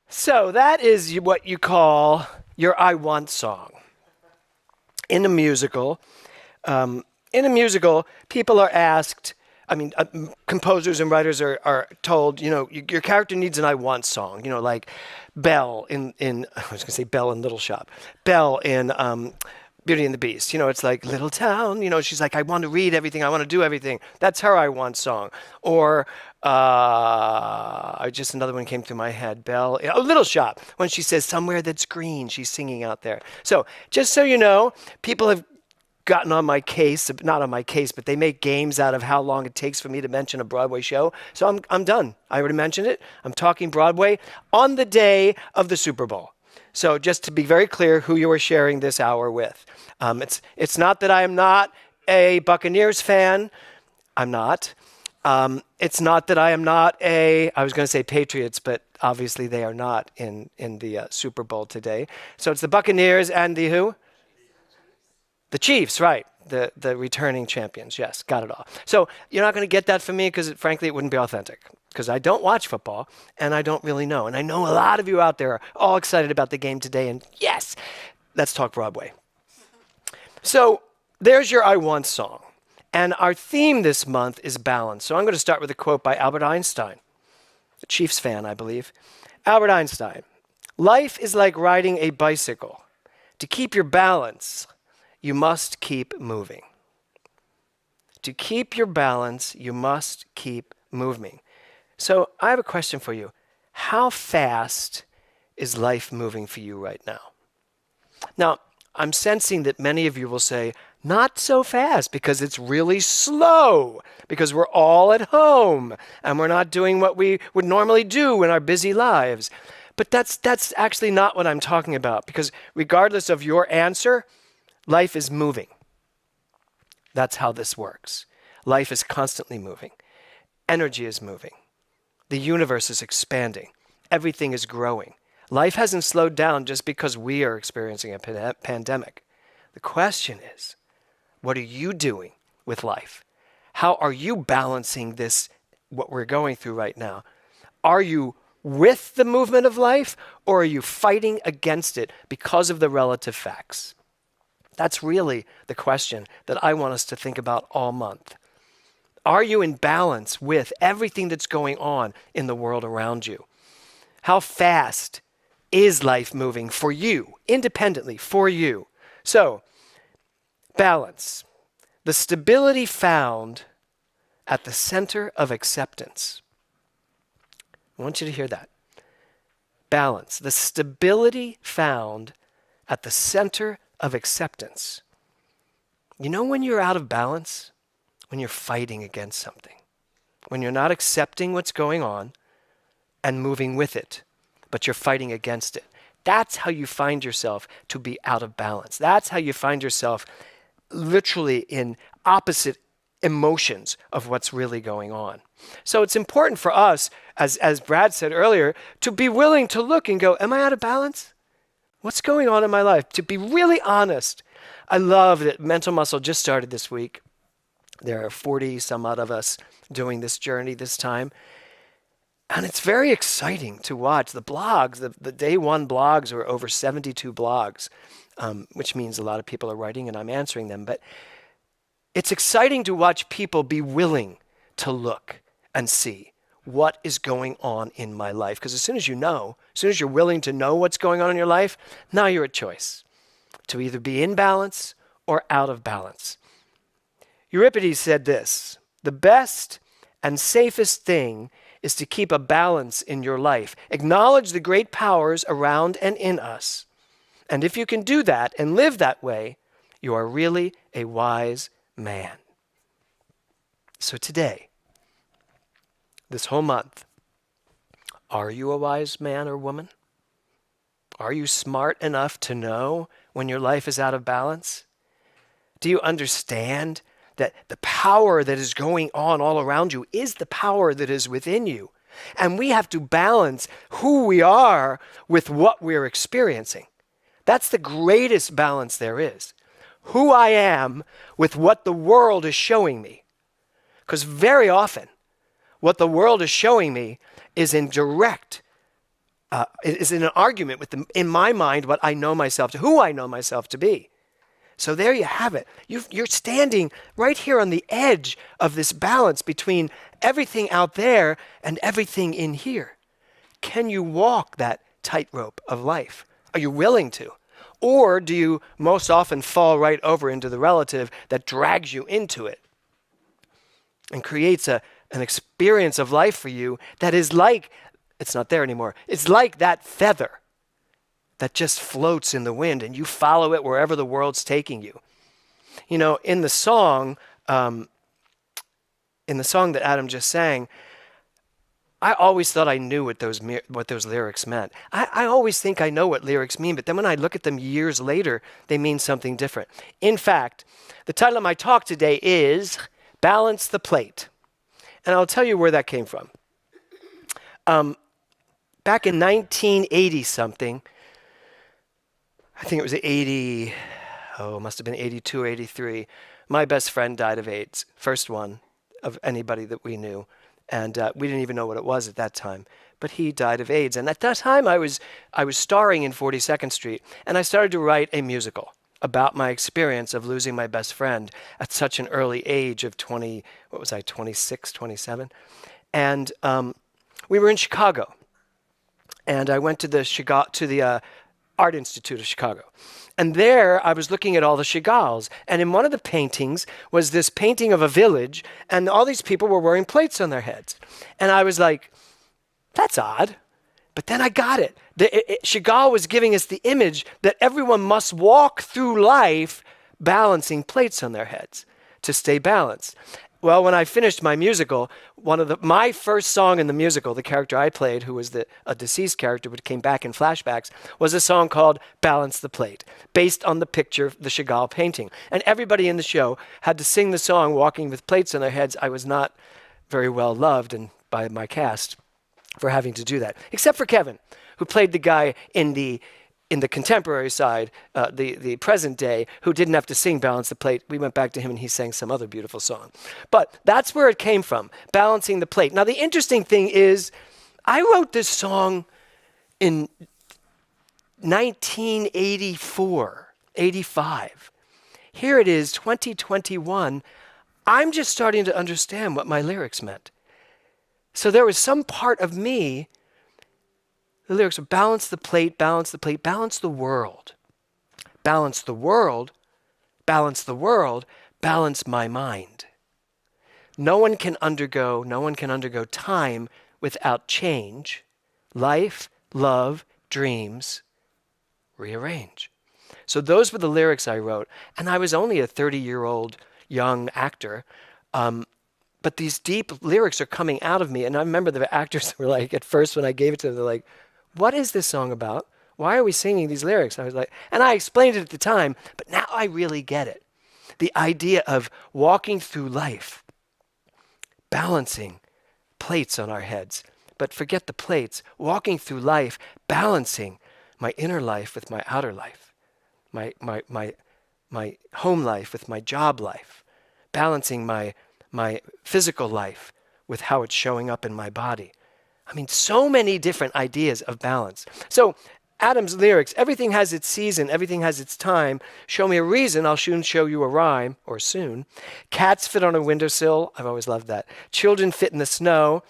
So that is what you call your I Want song. In a musical, in a musical, people are asked, composers and writers are told, your character needs an I Want song, like Belle I was going to say Belle in Little Shop, Belle in Beauty and the Beast. It's like Little Town, she's like, I want to read everything, I want to do everything. That's her I Want song. Or just another one came through my head, Belle, Little Shop, when she says somewhere that's green, she's singing out there. So just so you know, people have gotten on my case, not on my case, but they make games out of how long it takes for me to mention a Broadway show. So I'm done. I already mentioned it. I'm talking Broadway on the day of the Super Bowl. So just to be very clear who you are sharing this hour with. It's not that I am not a Buccaneers fan. I'm not. It's not that I am not I was going to say Patriots, but obviously they are not in the Super Bowl today. So it's the Buccaneers and the who? The Chiefs, right. The returning champions. Yes, got it all. So you're not going to get that from me because, frankly, it wouldn't be authentic. Because I don't watch football and I don't really know. And I know a lot of you out there are all excited about the game today. And yes, let's talk Broadway. So there's your I Want song. And our theme this month is balance. So I'm going to start with a quote by Albert Einstein, a Chiefs fan, I believe. Albert Einstein, life is like riding a bicycle. To keep your balance, you must keep moving. To keep your balance, you must keep moving. So I have a question for you. How fast is life moving for you right now? Now, I'm sensing that many of you will say, not so fast, because it's really slow, because we're all at home and we're not doing what we would normally do in our busy lives. But that's actually not what I'm talking about, because regardless of your answer, life is moving. That's how this works. Life is constantly moving. Energy is moving. The universe is expanding. Everything is growing. Life hasn't slowed down just because we are experiencing a pandemic. The question is, what are you doing with life? How are you balancing this, what we're going through right now? Are you with the movement of life, or are you fighting against it because of the relative facts? That's really the question that I want us to think about all month. Are you in balance with everything that's going on in the world around you? How fast is life moving for you, independently for you? So, balance. The stability found at the center of acceptance. I want you to hear that. Balance. The stability found at the center of acceptance. You know when you're out of balance? When you're fighting against something. When you're not accepting what's going on and moving with it, but you're fighting against it. That's how you find yourself to be out of balance. That's how you find yourself literally in opposite emotions of what's really going on. So it's important for us, as Brad said earlier, to be willing to look and go, am I out of balance? What's going on in my life? To be really honest. I love that Mental Muscle just started this week. There are 40 some odd of us doing this journey this time. And it's very exciting to watch the blogs. The day one blogs are over 72 blogs, which means a lot of people are writing and I'm answering them. But it's exciting to watch people be willing to look and see what is going on in my life. Because as soon as you know, as soon as you're willing to know what's going on in your life, now you're at choice to either be in balance or out of balance. Euripides said this, the best and safest thing is to keep a balance in your life. Acknowledge the great powers around and in us. And if you can do that and live that way, you are really a wise man. So today, this whole month, are you a wise man or woman? Are you smart enough to know when your life is out of balance? Do you understand that the power that is going on all around you is the power that is within you? And we have to balance who we are with what we're experiencing. That's the greatest balance there is. Who I am with what the world is showing me. Because very often, what the world is showing me is in direct is in an argument with in my mind, what I know myself to, who I know myself to be. So there you have it. You're standing right here on the edge of this balance between everything out there and everything in here. Can you walk that tightrope of life? Are you willing to? Or do you most often fall right over into the relative that drags you into it and creates an experience of life for you that is like, it's not there anymore, it's like that feather that just floats in the wind and you follow it wherever the world's taking you. You know, in the song that Adam just sang, I always thought I knew what those lyrics meant. I always think I know what lyrics mean, but then when I look at them years later, they mean something different. In fact, the title of my talk today is Balance the Plate. And I'll tell you where that came from. Back in 1980-something, I think it was it must have been 82 or 83. My best friend died of AIDS, first one of anybody that we knew. And we didn't even know what it was at that time. But he died of AIDS. And at that time, I was starring in 42nd Street. And I started to write a musical about my experience of losing my best friend at such an early age of 26, 27. And we were in Chicago. And I went to the Art Institute of Chicago. And there I was looking at all the Chagalls. And in one of the paintings was this painting of a village, and all these people were wearing plates on their heads. And I was like, that's odd. But then I got it. Chagall was giving us the image that everyone must walk through life balancing plates on their heads to stay balanced. Well, when I finished my musical, my first song in the musical, the character I played, who was a deceased character but came back in flashbacks, was a song called Balance the Plate, based on the picture, the Chagall painting. And everybody in the show had to sing the song walking with plates on their heads. I was not very well loved by my cast for having to do that, except for Kevin, who played the guy in the contemporary side, the present day, who didn't have to sing Balance the Plate. We went back to him and he sang some other beautiful song. But that's where it came from, balancing the plate. Now, the interesting thing is, I wrote this song in 1984, 85. Here it is, 2021. I'm just starting to understand what my lyrics meant. So there was some part of me. The lyrics are balance the plate, balance the plate, balance the world. Balance the world, balance the world, balance my mind. No one can undergo time without change. Life, love, dreams, rearrange. So those were the lyrics I wrote. And I was only a 30-year-old young actor. But these deep lyrics are coming out of me. And I remember the actors were like, at first when I gave it to them, they're like, what is this song about? Why are we singing these lyrics? I was like, and I explained it at the time, but now I really get it. The idea of walking through life, balancing plates on our heads, but forget the plates, walking through life, balancing my inner life with my outer life, my home life with my job life, balancing my physical life with how it's showing up in my body. I mean, so many different ideas of balance. So Adam's lyrics, everything has its season, everything has its time. Show me a reason, I'll soon show you a rhyme, or soon. Cats fit on a windowsill, I've always loved that. Children fit in the snow.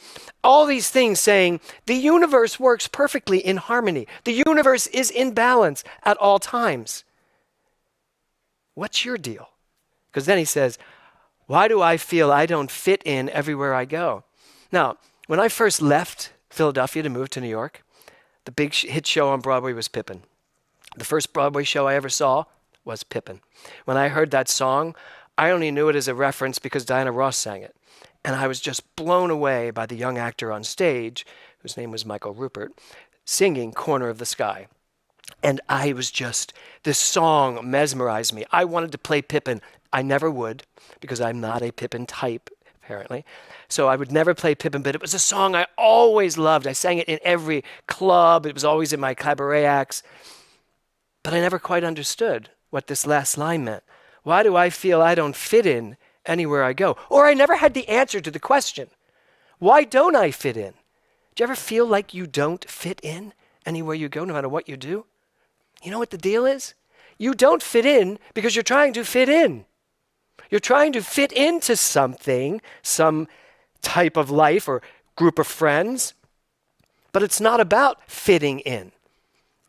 All these things saying the universe works perfectly in harmony. The universe is in balance at all times. What's your deal? Because then he says, why do I feel I don't fit in everywhere I go? Now, when I first left Philadelphia to move to New York, the big hit show on Broadway was Pippin. The first Broadway show I ever saw was Pippin. When I heard that song, I only knew it as a reference because Diana Ross sang it. And I was just blown away by the young actor on stage, whose name was Michael Rupert, singing Corner of the Sky. And this song mesmerized me. I wanted to play Pippin. I never would, because I'm not a Pippin type, apparently. So I would never play Pippin, but it was a song I always loved. I sang it in every club. It was always in my cabaret acts. But I never quite understood what this last line meant. Why do I feel I don't fit in anywhere I go? Or I never had the answer to the question. Why don't I fit in? Do you ever feel like you don't fit in anywhere you go, no matter what you do. You know what the deal is? You don't fit in because you're trying to fit in. You're trying to fit into something, some type of life or group of friends, but it's not about fitting in.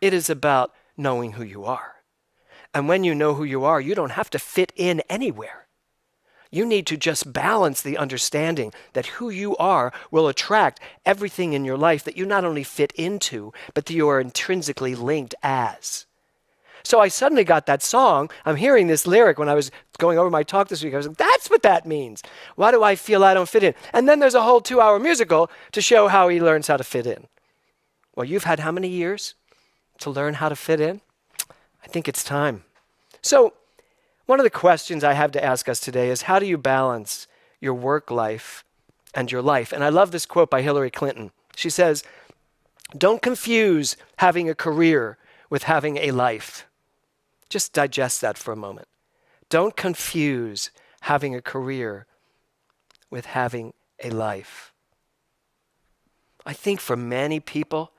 It is about knowing who you are. And when you know who you are, you don't have to fit in anywhere. You need to just balance the understanding that who you are will attract everything in your life that you not only fit into, but that you are intrinsically linked as. So I suddenly got that song. I'm hearing this lyric when I was going over my talk this week. I was like, that's what that means. Why do I feel I don't fit in? And then there's a whole 2-hour musical to show how he learns how to fit in. Well, you've had how many years to learn how to fit in? I think it's time. So one of the questions I have to ask us today is, how do you balance your work life and your life? And I love this quote by Hillary Clinton. She says, "Don't confuse having a career with having a life." Just digest that for a moment. Don't confuse having a career with having a life. I think for many people,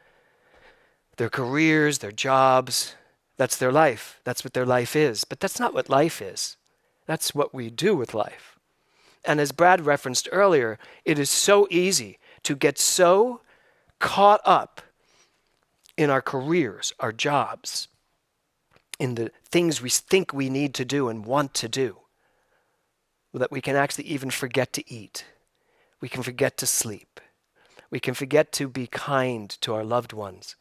their careers, their jobs, that's their life. That's what their life is. But that's not what life is. That's what we do with life. And as Brad referenced earlier, it is so easy to get so caught up in our careers, our jobs, in the things we think we need to do and want to do, that we can actually even forget to eat. We can forget to sleep. We can forget to be kind to our loved ones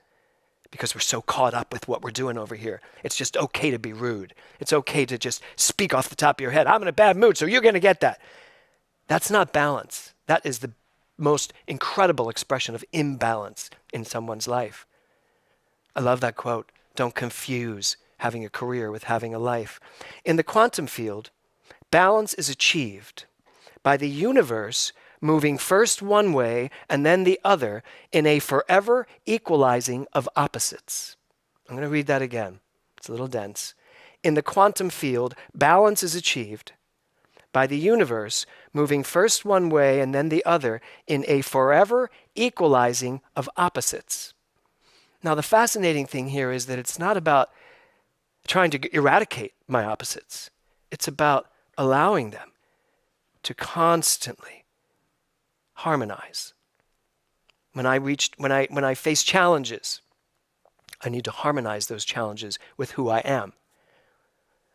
because we're so caught up with what we're doing over here. It's just okay to be rude. It's okay to just speak off the top of your head. I'm in a bad mood, so you're going to get that. That's not balance. That is the most incredible expression of imbalance in someone's life. I love that quote. Don't confuse having a career with having a life. In the quantum field, balance is achieved by the universe moving first one way and then the other in a forever equalizing of opposites. I'm going to read that again. It's a little dense. In the quantum field, balance is achieved by the universe moving first one way and then the other in a forever equalizing of opposites. Now, the fascinating thing here is that it's not about trying to eradicate my opposites. It's about allowing them to constantly harmonize. When I face challenges, I need to harmonize those challenges with who I am.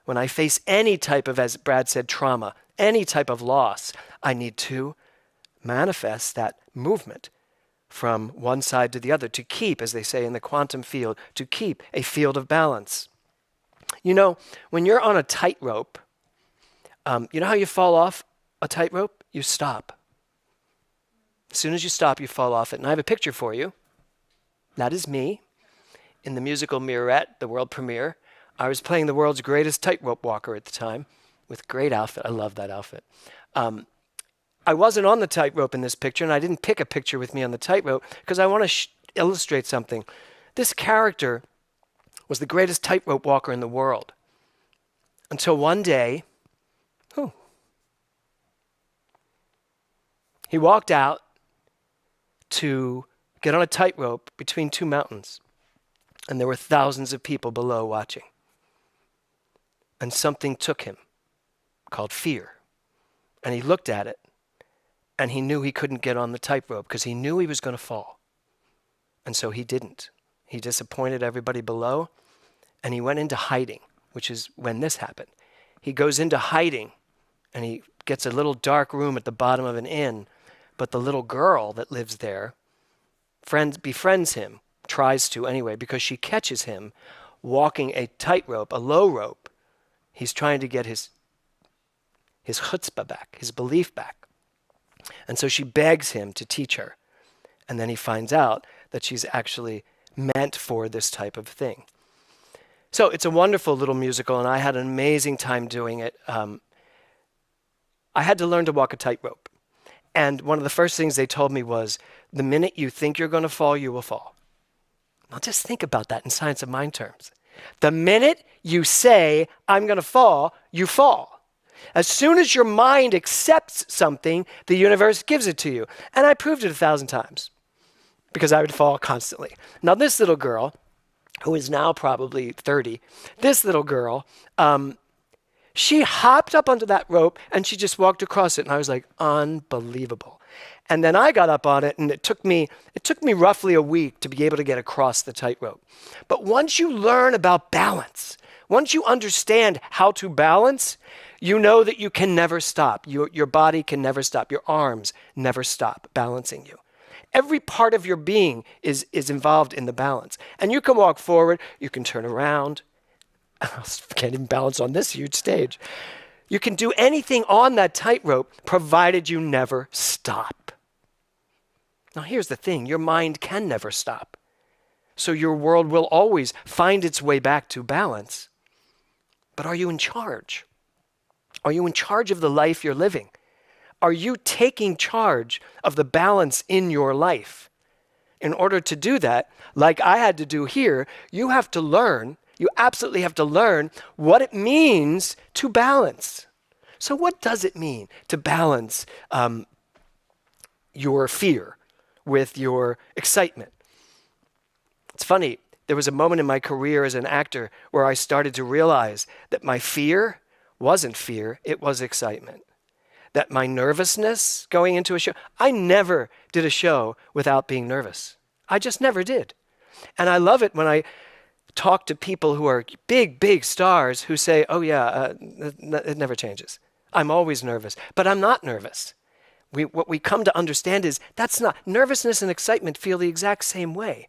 When I face any type of, as Brad said, trauma, any type of loss, I need to manifest that movement from one side to the other to keep, as they say in the quantum field, to keep a field of balance. You know, when you're on a tightrope, you know how you fall off a tightrope? You stop. As soon as you stop, you fall off it. And I have a picture for you. That is me in the musical Mirrorette, the world premiere. I was playing the world's greatest tightrope walker at the time with great outfit. I love that outfit. I wasn't on the tightrope in this picture, and I didn't pick a picture with me on the tightrope because I want to illustrate something. This character was the greatest tightrope walker in the world until one day, he walked out to get on a tightrope between two mountains, and there were thousands of people below watching. And something took him called fear. And he looked at it, and he knew he couldn't get on the tightrope because he knew he was going to fall. And so he didn't. He disappointed everybody below, and he went into hiding, which is when this happened. He goes into hiding, and he gets a little dark room at the bottom of an inn, but the little girl that lives there befriends him, tries to anyway, because she catches him walking a tightrope, a low rope. He's trying to get his chutzpah back, his belief back. And so she begs him to teach her. And then he finds out that she's actually meant for this type of thing. So it's a wonderful little musical, and I had an amazing time doing it. I had to learn to walk a tightrope. And one of the first things they told me was, the minute you think you're going to fall, you will fall. Now just think about that in science of mind terms. The minute you say, I'm going to fall, you fall. As soon as your mind accepts something, the universe gives it to you. And I proved it 1,000 times. because I would fall constantly. Now, this little girl, who is now probably 30, this little girl, she hopped up onto that rope and she just walked across it. And I was like, unbelievable. And then I got up on it, and it took me roughly a week to be able to get across the tightrope. But once you learn about balance, once you understand how to balance, you know that you can never stop. Your body can never stop. Your arms never stop balancing you. Every part of your being is involved in the balance. And you can walk forward, you can turn around. I can't even balance on this huge stage. You can do anything on that tightrope, provided you never stop. Now here's the thing, your mind can never stop. So your world will always find its way back to balance. But are you in charge? Are you in charge of the life you're living? Are you taking charge of the balance in your life? In order to do that, like I had to do here, you absolutely have to learn what it means to balance. So what does it mean to balance your fear with your excitement? It's funny, there was a moment in my career as an actor where I started to realize that my fear wasn't fear, it was excitement. That my nervousness going into a show, I never did a show without being nervous. I just never did. And I love it when I talk to people who are big, big stars who say, oh yeah, it never changes. I'm always nervous, but I'm not nervous. What we come to understand is that's not, nervousness and excitement feel the exact same way.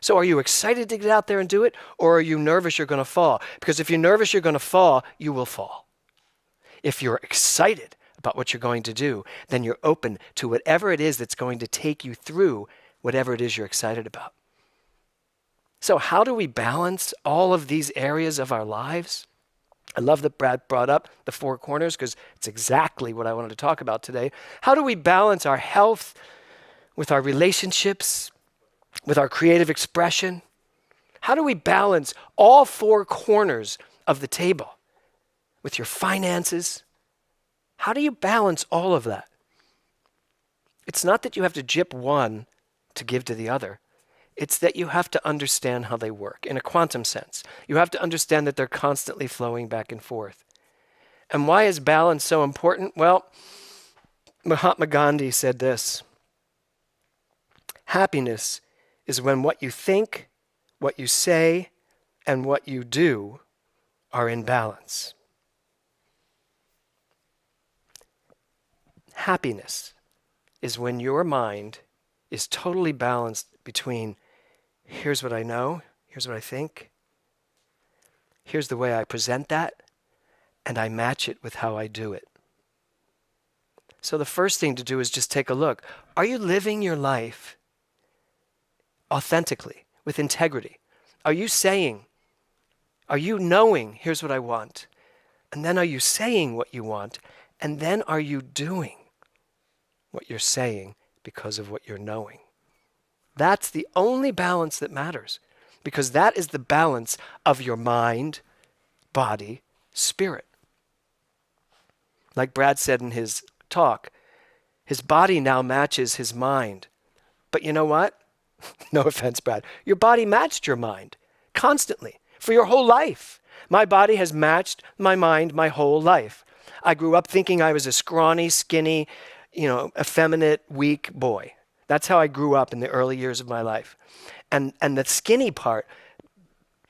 So are you excited to get out there and do it, or are you nervous you're going to fall? Because if you're nervous you're going to fall, you will fall. If you're excited about what you're going to do, then you're open to whatever it is that's going to take you through whatever it is you're excited about. So how do we balance all of these areas of our lives? I love that Brad brought up the four corners because it's exactly what I wanted to talk about today. How do we balance our health with our relationships, with our creative expression? How do we balance all four corners of the table with your finances? How do you balance all of that? It's not that you have to gyp one to give to the other. It's that you have to understand how they work in a quantum sense. You have to understand that they're constantly flowing back and forth. And why is balance so important? Well, Mahatma Gandhi said this: happiness is when what you think, what you say, and what you do are in balance. Happiness is when your mind is totally balanced between here's what I know, here's what I think, here's the way I present that, and I match it with how I do it. So the first thing to do is just take a look. Are you living your life authentically, with integrity? Are you knowing, here's what I want, and then are you saying what you want, and then are you doing what you're saying because of what you're knowing? That's the only balance that matters, because that is the balance of your mind, body, spirit. Like Brad said in his talk, his body now matches his mind. But you know what? No offense, Brad. Your body matched your mind constantly for your whole life. My body has matched my mind my whole life. I grew up thinking I was a scrawny, skinny, effeminate, weak boy. That's how I grew up in the early years of my life. And the skinny part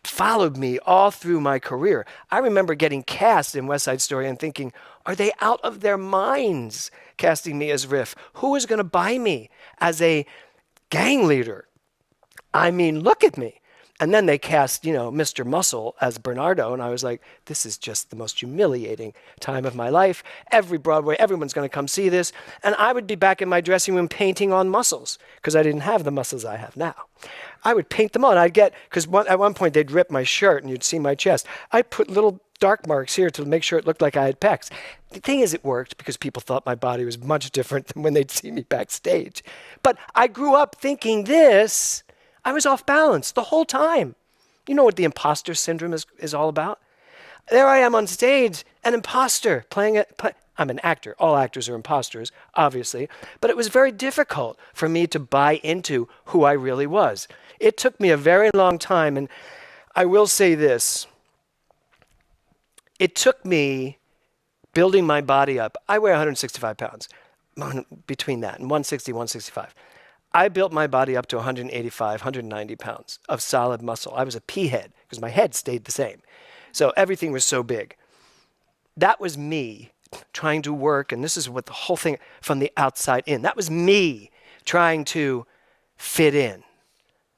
followed me all through my career. I remember getting cast in West Side Story and thinking, are they out of their minds casting me as Riff? Who is going to buy me as a gang leader? I mean, look at me. And then they cast, Mr. Muscle as Bernardo, and I was like, this is just the most humiliating time of my life. Every Broadway, everyone's going to come see this. And I would be back in my dressing room painting on muscles, because I didn't have the muscles I have now. I would paint them on. Because at one point they'd rip my shirt and you'd see my chest. I'd put little dark marks here to make sure it looked like I had pecs. The thing is, it worked because people thought my body was much different than when they'd see me backstage. But I grew up thinking this. I was off balance the whole time. You know what the imposter syndrome is all about? There I am on stage, an imposter, playing it. I'm an actor. All actors are imposters, obviously. But it was very difficult for me to buy into who I really was. It took me a very long time, and I will say this. It took me building my body up. I weigh 165 pounds between that and 160, 165. I built my body up to 185, 190 pounds of solid muscle. I was a pea head because my head stayed the same. So everything was so big. That was me trying to work, and this is what the whole thing from the outside in. That was me trying to fit in.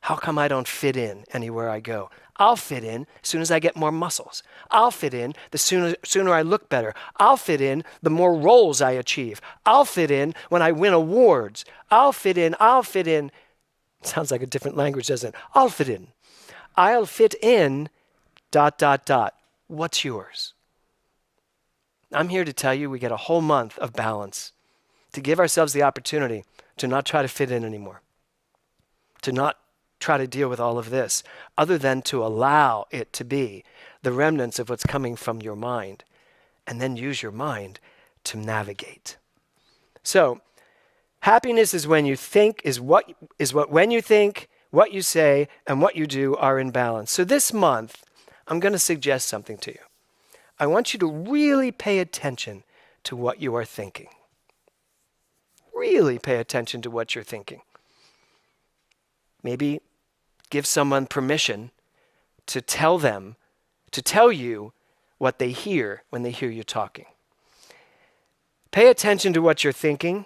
How come I don't fit in anywhere I go? I'll fit in as soon as I get more muscles. I'll fit in the sooner I look better. I'll fit in the more roles I achieve. I'll fit in when I win awards. I'll fit in. Sounds like a different language, doesn't it? I'll fit in. I'll fit in, ... What's yours? I'm here to tell you we get a whole month of balance to give ourselves the opportunity to not try to fit in anymore, to not try to deal with all of this, other than to allow it to be the remnants of what's coming from your mind, and then use your mind to navigate. So, happiness is when you think, when you think, what you say, and what you do are in balance. So this month, I'm going to suggest something to you. I want you to really pay attention to what you are thinking. Really pay attention to what you're thinking. Maybe give someone permission to tell you what they hear when they hear you talking. Pay attention to what you're thinking,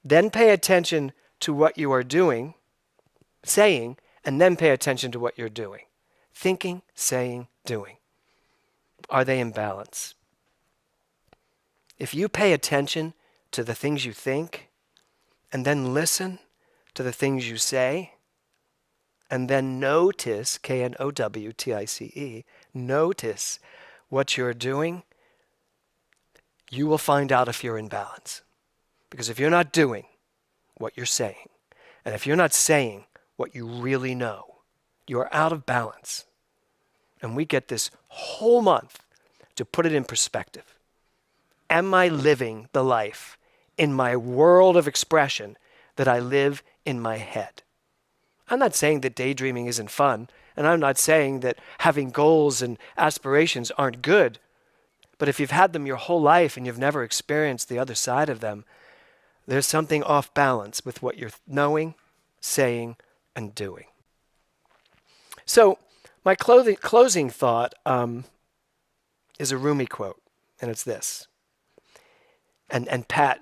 then pay attention to what you are doing, saying, and then pay attention to what you're doing. Thinking, saying, doing. Are they in balance? If you pay attention to the things you think, and then listen to the things you say, and then notice, Knowtice, notice what you're doing, you will find out if you're in balance. Because if you're not doing what you're saying, and if you're not saying what you really know, you are out of balance. And we get this whole month to put it in perspective. Am I living the life in my world of expression that I live in my head? I'm not saying that daydreaming isn't fun, and I'm not saying that having goals and aspirations aren't good. But if you've had them your whole life and you've never experienced the other side of them, there's something off balance with what you're knowing, saying, and doing. So my closing thought is a Rumi quote, and it's this. And Pat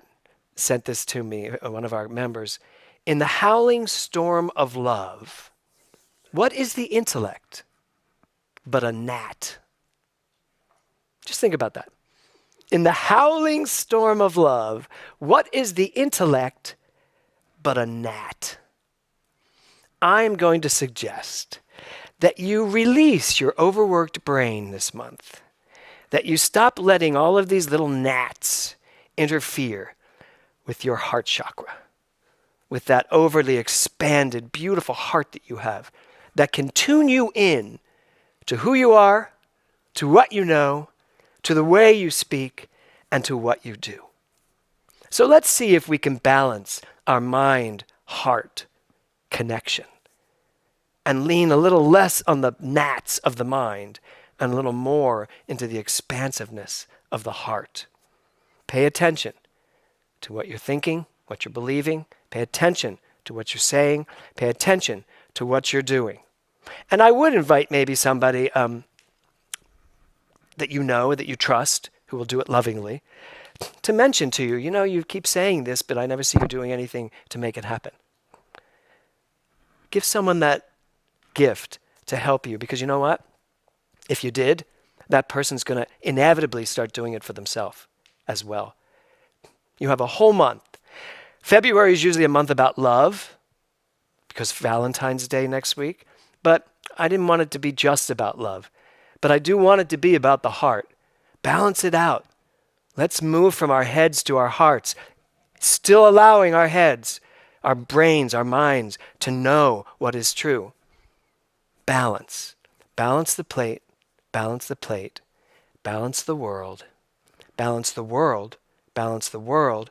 sent this to me, one of our members. In the howling storm of love, what is the intellect but a gnat? Just think about that. In the howling storm of love, what is the intellect but a gnat? I'm going to suggest that you release your overworked brain this month, that you stop letting all of these little gnats interfere with your heart chakra, with that overly expanded, beautiful heart that you have, that can tune you in to who you are, to what you know, to the way you speak, and to what you do. So let's see if we can balance our mind-heart connection and lean a little less on the gnats of the mind and a little more into the expansiveness of the heart. Pay attention to what you're thinking, what you're believing. Pay attention to what you're saying. Pay attention to what you're doing. And I would invite maybe somebody that you know, that you trust, who will do it lovingly, to mention to you, you keep saying this, but I never see you doing anything to make it happen. Give someone that gift to help you, because you know what? If you did, that person's going to inevitably start doing it for themselves as well. You have a whole month. February is usually a month about love, because Valentine's Day next week, but I didn't want it to be just about love. But I do want it to be about the heart. Balance it out. Let's move from our heads to our hearts, still allowing our heads, our brains, our minds to know what is true. Balance. Balance the plate. Balance the plate. Balance the world. Balance the world balance the world,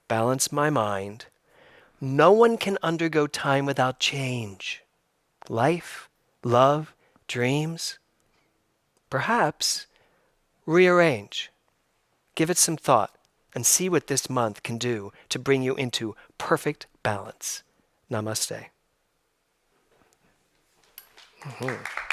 balance my mind. No one can undergo time without change. Life, love, dreams. Perhaps rearrange. Give it some thought and see what this month can do to bring you into perfect balance. Namaste. Mm-hmm.